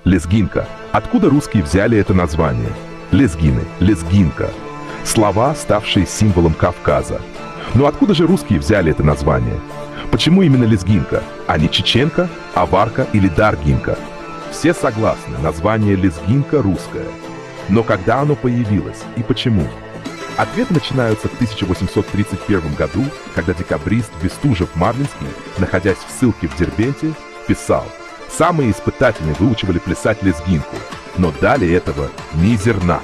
Лезгинка. Откуда русские взяли это название? Лезгины, лезгинка. Слова, ставшие символом Кавказа. Но откуда же русские взяли это название? Почему именно лезгинка, а не чеченка, аварка или даргинка? Все согласны, название лезгинка русское. Но когда оно появилось и почему? Ответы начинаются в 1831 году, когда декабрист Бестужев-Марлинский, находясь в ссылке в Дербенте, писал: «Самые испытательные выучивали плясать лезгинку, но далее этого ни зерна».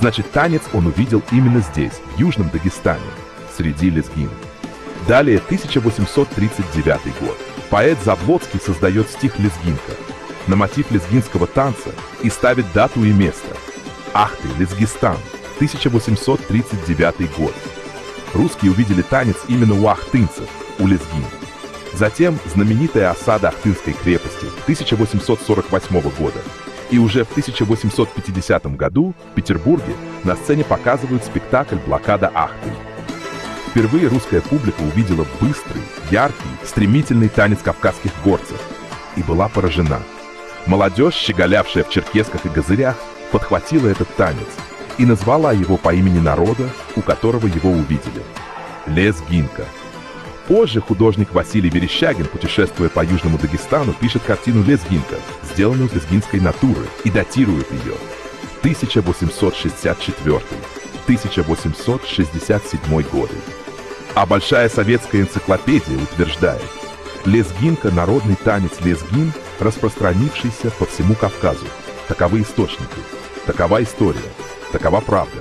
Значит, танец он увидел именно здесь, в Южном Дагестане, среди лезгин. Далее 1839 год. Поэт Заблоцкий создает стих «Лезгинка» на мотив лезгинского танца и ставит дату и место. Ахты, Лезгистан, 1839 год. Русские увидели танец именно у ахтынцев, у лезгин. Затем знаменитая осада Ахтынской крепости 1848 года. И уже в 1850 году в Петербурге на сцене показывают спектакль «Блокада Ахты». Впервые русская публика увидела быстрый, яркий, стремительный танец кавказских горцев и была поражена. Молодежь, щеголявшая в черкесках и газырях, подхватила этот танец и назвала его по имени народа, у которого его увидели – лезгинка. Позже художник Василий Верещагин, путешествуя по Южному Дагестану, пишет картину «Лезгинка», сделанную из лезгинской натуры, и датирует ее 1864-1867 годы. А Большая советская энциклопедия утверждает: лезгинка – народный танец лезгин, распространившийся по всему Кавказу. Таковы источники, такова история, такова правда.